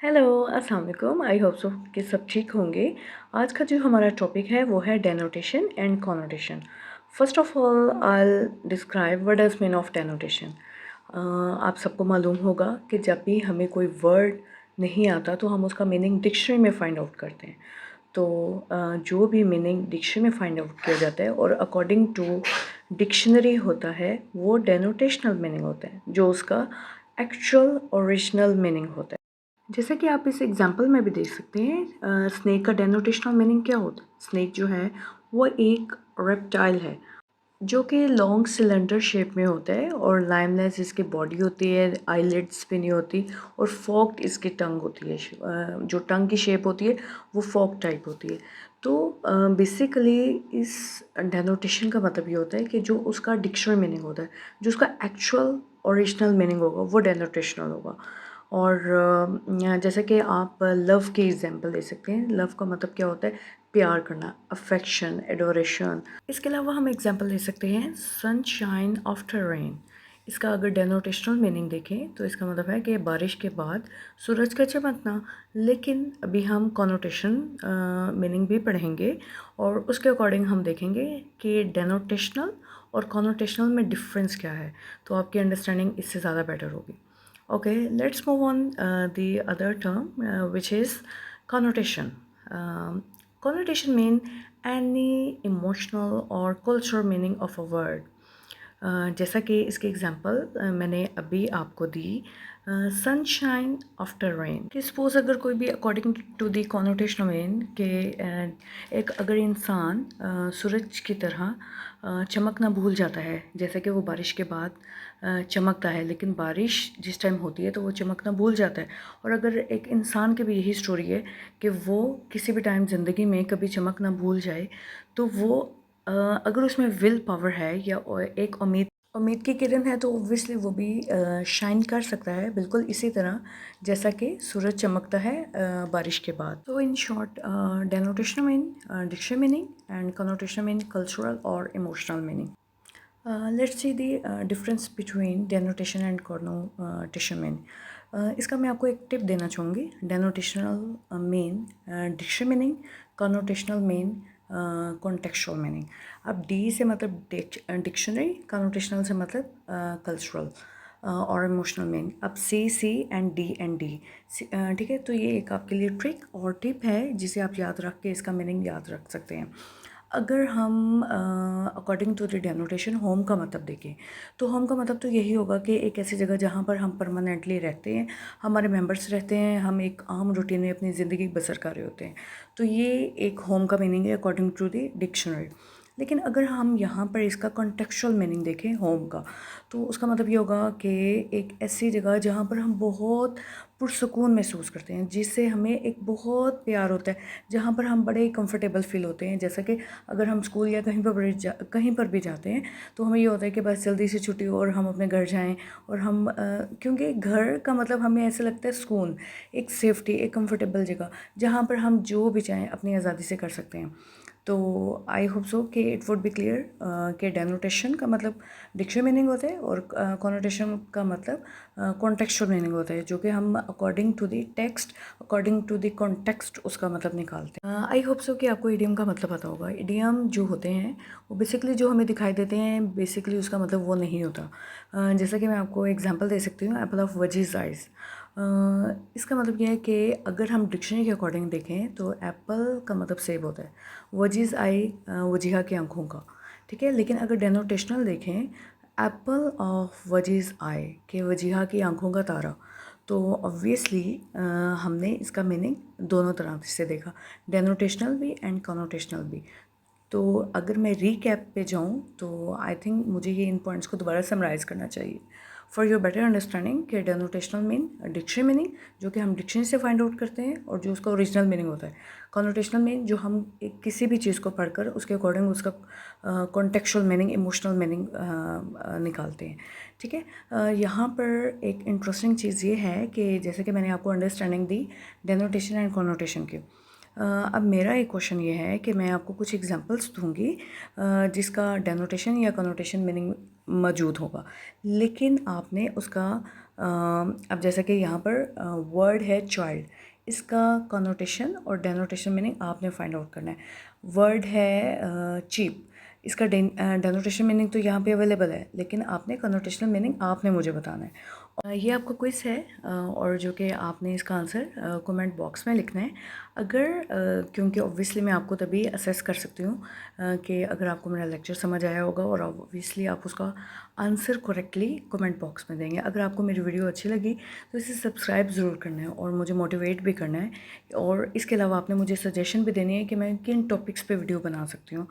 Hello, अस्सलाम वालेकुम। I hope so कि सब ठीक होंगे। आज का जो हमारा टॉपिक है वो है denotation and connotation. First of all I will describe what does mean of denotation. आप सबको मालूम होगा कि जब भी हमें कोई वर्ड नहीं आता तो हम उसका मीनिंग डिक्शनरी में फाइंड आउट करते हैं। तो जो भी मीनिंग डिक्शनरी में फाइंड आउट किया जाता है और अकॉर्डिंग टू डिक्शनरी होता है वो डेनोटेशनल मीनिंग होता है, जो उसका एक्चुअल ओरिजिनल मीनिंग होता है। जैसा कि आप इस एग्जांपल में भी देख सकते हैं, स्नेक का डेनोटेशनल मीनिंग क्या होता है। स्नेक जो है वो एक रेप्टाइल है जो कि लॉन्ग सिलेंडर शेप में होता है और लाइमलेस इसकी बॉडी होती है, आईलिड्स भी नहीं होती और फॉक्ड इसकी टंग होती है। जो टंग की शेप होती है वो फॉक टाइप होती है। तो बेसिकली इस डेनोटेशन का मतलब ये होता है कि जो उसका डिक्शनरी मीनिंग होता है, जो उसका एक्चुअल ओरिजिनल मीनिंग होगा वो डेनोटेशनल होगा। और जैसे कि आप लव की एग्जांपल ले सकते हैं। लव का मतलब क्या होता है, प्यार करना, अफेक्शन, एडोरेशन। इसके अलावा हम एग्जांपल ले सकते हैं सनशाइन आफ्टर रेन। इसका अगर डेनोटेशनल मीनिंग देखें तो इसका मतलब है कि बारिश के बाद सूरज का चमकना। लेकिन अभी हम कॉनोटेशन मीनिंग भी पढ़ेंगे और उसके अकॉर्डिंग हम देखेंगे कि डेनोटेशनल और कॉनोटेशनल में डिफरेंस क्या है, तो आपकी अंडरस्टैंडिंग इससे ज़्यादा बेटर होगी। Okay, let's move on the other term, which is connotation. Connotation mean any emotional or cultural meaning of a word. जैसा कि इसके एग्जांपल मैंने अभी आपको दी, सनशाइन आफ्टर रेन। कि सपोज़ अगर कोई भी according to the connotation mean के एक अगर इंसान सूरज की तरह चमकना भूल जाता है, जैसे कि वो बारिश के बाद चमकता है, लेकिन बारिश जिस टाइम होती है तो वो चमकना भूल जाता है। और अगर एक इंसान की भी यही स्टोरी है कि वो किसी भी टाइम ज़िंदगी में कभी चमकना भूल जाए, तो वो अगर उसमें विल पावर है या एक उम्मीद उम्मीद की किरण है तो ऑब्वियसली वो भी शाइन कर सकता है, बिल्कुल इसी तरह जैसा कि सूरज चमकता है बारिश के बाद। तो in short, denotation mean dictionary meaning and connotation mean cultural और emotional meaning. Let's see the difference between denotation and connotation mean. इसका मैं आपको एक टिप देना चाहूँगी। Denotational mean dictionary meaning, connotational mean contextual meaning. अब डी से मतलब डिक्शनरी, कॉनोटेशनल से मतलब कल्चरल और इमोशनल मीनिंग। अब सी एंड डी, ठीक है। तो ये एक आपके लिए ट्रिक और टिप है जिसे आप याद रख के इसका मीनिंग याद रख सकते हैं। अगर हम अकॉर्डिंग टू द डेनोटेशन होम का मतलब देखें तो होम का मतलब तो यही होगा कि एक ऐसी जगह जहाँ पर हम परमानेंटली रहते हैं, हमारे मेंबर्स रहते हैं, हम एक आम रूटीन में अपनी ज़िंदगी बसर कर रहे होते हैं। तो ये एक होम का मीनिंग है अकॉर्डिंग टू द डिक्शनरी। लेकिन अगर हम यहाँ पर इसका कॉन्टेक्चुअल मीनिंग देखें होम का, तो उसका मतलब ये होगा कि एक ऐसी जगह जहाँ पर हम बहुत पुरसकून महसूस करते हैं, जिससे हमें एक बहुत प्यार होता है, जहाँ पर हम बड़े कंफर्टेबल फील होते हैं। जैसा कि अगर हम स्कूल या कहीं पर भी जाते हैं तो हमें ये होता है कि बस जल्दी से छुट्टी हो और हम अपने घर जाएं। और हम क्योंकि घर का मतलब हमें ऐसा लगता है सुकून, एक सेफ्टी, एक कंफर्टेबल जगह जहाँ पर हम जो भी चाहें अपनी आज़ादी से कर सकते हैं। तो आई होप सो कि इट वुड बी क्लियर कि डेनोटेशन का मतलब डिक्शनरी मीनिंग होता है और कॉनोटेशन का मतलब कॉन्टेक्चुअल मीनिंग होता है, जो कि हम according to the text, according to the context उसका मतलब निकालते हैं। आई होप सो कि आपको इडियम का मतलब पता होगा। इडियम जो होते हैं वो बेसिकली जो हमें दिखाई देते हैं, बेसिकली उसका मतलब वो नहीं होता। जैसा कि मैं आपको एग्जांपल दे सकती हूँ, एप्पल ऑफ वजीज आइज़। इसका मतलब यह है कि अगर हम डिक्शनरी के अकॉर्डिंग देखें तो एप्पल का मतलब सेब होता है, वजीज़ आई वजीहा की आंखों का, ठीक है। लेकिन अगर डेनोटेशनल देखें, एप्पल ऑफ वजीज़ आई के वजीहा की आंखों का तारा, तो ऑब्वियसली हमने इसका मीनिंग दोनों तरह से देखा, डेनोटेशनल भी एंड कॉनोटेशनल भी। तो अगर मैं रीकैप पे जाऊँ तो आई थिंक मुझे ये इन पॉइंट्स को दोबारा समराइज़ करना चाहिए फॉर योर बेटर अंडरस्टैंडिंग कि डेनोटेशनल मीन डिक्शनरी मीनिंग, जो कि हम डिक्शनरी से फाइंड आउट करते हैं और जो उसका ओरिजिनल मीनिंग होता है। कॉनोटेशनल मीन जो हम एक किसी भी चीज़ को पढ़कर उसके अकॉर्डिंग उसका कॉन्टेक्चुअल मीनिंग, इमोशनल मीनिंग निकालते हैं, ठीक है। यहाँ पर एक इंटरेस्टिंग चीज़ ये है कि जैसे कि मैंने आपको अंडरस्टैंडिंग दी डेनोटेशन एंड कॉनोटेशन की। अब मेरा एक क्वेश्चन ये है कि मैं आपको कुछ एग्जांपल्स दूंगी जिसका डेनोटेशन या कनोटेशन मीनिंग मौजूद होगा, लेकिन आपने उसका अब जैसा कि यहाँ पर वर्ड है चाइल्ड, इसका कॉनोटेशन और डेनोटेशन मीनिंग आपने फाइंड आउट करना है। वर्ड है चीप, इसका डेनोटेशन मीनिंग तो यहाँ पे अवेलेबल है, लेकिन आपने कॉनोटेशनल मीनिंग आपने मुझे बताना है। ये आपका क्विज है और जो कि आपने इसका आंसर कमेंट बॉक्स में लिखना है। अगर क्योंकि ऑब्वियसली मैं आपको तभी असेस कर सकती हूँ कि अगर आपको मेरा लेक्चर समझ आया होगा और ऑब्वियसली आप उसका आंसर करेक्टली कमेंट बॉक्स में देंगे। अगर आपको मेरी वीडियो अच्छी लगी तो इसे सब्सक्राइब ज़रूर करना है और मुझे मोटिवेट भी करना है, और इसके अलावा आपने मुझे सजेशन भी देनी है कि मैं किन टॉपिक्स पे वीडियो बना सकती हूँ,